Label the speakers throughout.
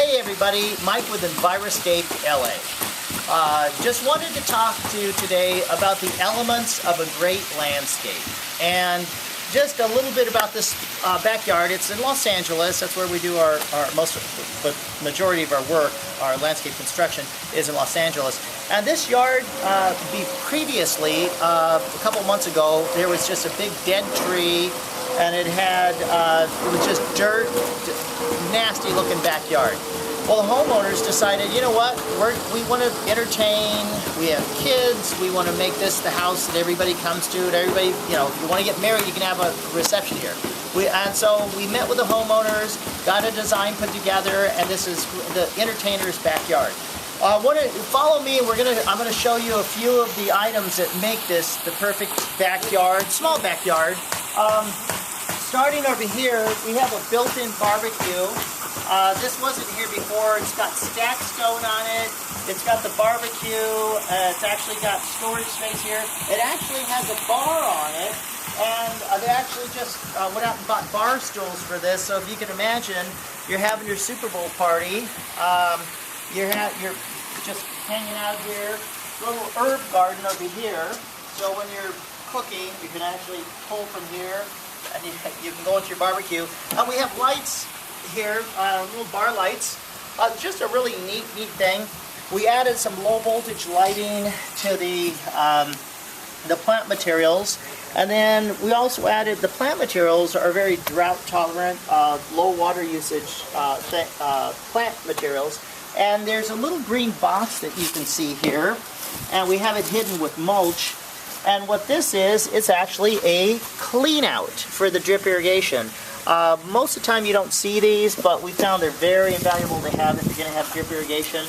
Speaker 1: Hey everybody, Mike with Enviroscape LA. Just wanted to talk to you today about the elements of a great landscape. And just a little bit about this backyard. It's in Los Angeles. That's where we do our majority of our work. Our landscape construction is in Los Angeles. And this yard, previously, a couple months ago, there was just a big dead tree, and it was just dirt, nasty looking backyard. Well, the homeowners decided, you know what, we want to entertain, we have kids, we want to make this the house that everybody comes to, and everybody, you know, if you want to get married, you can have a reception here. And so we met with the homeowners, got a design put together, and this is the entertainer's backyard. Follow me, and I'm going to show you a few of the items that make this the perfect backyard, small backyard. Starting over here, we have a built-in barbecue. This wasn't here before. It's got stacked stone on it. It's got the barbecue. It's actually got storage space here. It actually has a bar on it, and they actually just went out and bought bar stools for this. So if you can imagine, you're having your Super Bowl party. You're just hanging out here. Little herb garden over here. So when you're cooking, you can actually pull from here, and you can go into your barbecue. We have lights here, little bar lights. Just a really neat thing. We added some low voltage lighting to the plant materials, and then we also added the plant materials are very drought tolerant, low water usage plant materials. And there's a little green box that you can see here, and we have it hidden with mulch. And what this is, it's actually a clean out for the drip irrigation. Most of the time you don't see these, but we found they're very invaluable to have if you're going to have drip irrigation.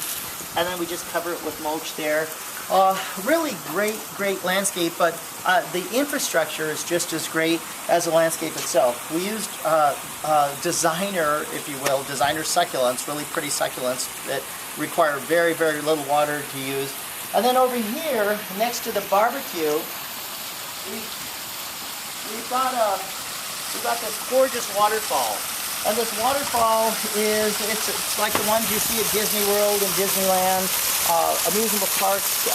Speaker 1: And then we just cover it with mulch there. Really great landscape, but the infrastructure is just as great as the landscape itself. We used designer, if you will, designer succulents, really pretty succulents that require very little water to use. And then over here, next to the barbecue, we've got this gorgeous waterfall. And this waterfall it's like the ones you see at Disney World and Disneyland, amusement parks.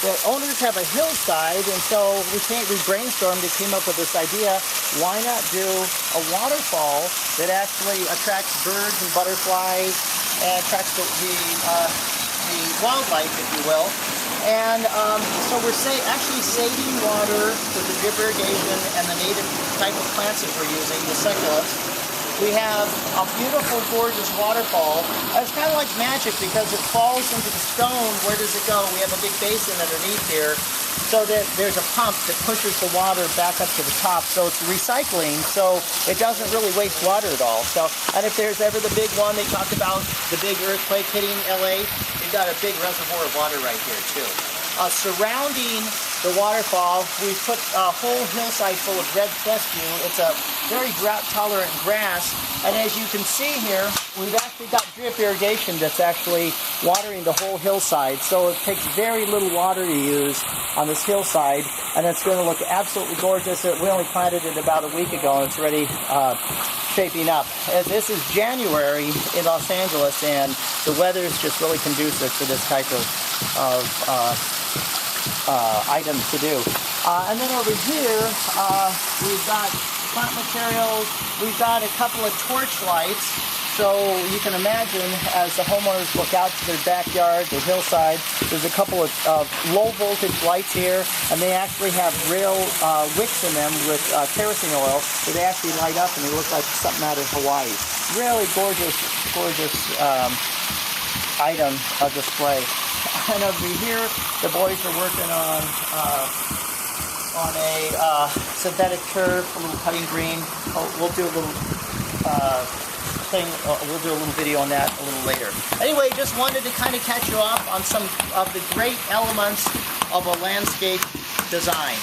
Speaker 1: The owners have a hillside, and so we brainstormed and came up with this idea, why not do a waterfall that actually attracts birds and butterflies and attracts the wildlife, if you will. And so we're actually saving water with the drip irrigation and the native type of plants that we're using, the succulents. We have a beautiful, gorgeous waterfall. It's kind of like magic because it falls into the stone. Where does it go? We have a big basin underneath here, so that there's a pump that pushes the water back up to the top. So it's recycling, so it doesn't really waste water at all. So, and if there's ever the big one, they talked about the big earthquake hitting LA, you've got a big reservoir of water right here too. Surrounding the waterfall, we put a whole hillside full of red fescue. It's a very drought-tolerant grass, and as you can see here, we've actually got drip irrigation that's actually watering the whole hillside. So it takes very little water to use on this hillside, and it's going to look absolutely gorgeous. We only planted it about a week ago, and it's already shaping up. This is January in Los Angeles, and the weather is just really conducive for this type of items to do. And then over here, we've got plant materials. We've got a couple of torch lights. So you can imagine, as the homeowners look out to their backyard, their hillside, there's a couple of low voltage lights here, and they actually have real wicks in them with kerosene oil, so they actually light up and they look like something out of Hawaii. Really gorgeous item of display. And over here, the boys are working on a synthetic turf, a little cutting green. We'll do a little we'll do a little video on that a little later. Anyway, just wanted to kind of catch you up on some of the great elements of a landscape design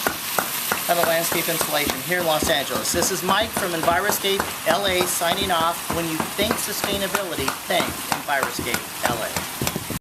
Speaker 1: and a landscape installation here in Los Angeles. This is Mike from Enviroscape LA signing off. When you think sustainability, think Enviroscape LA.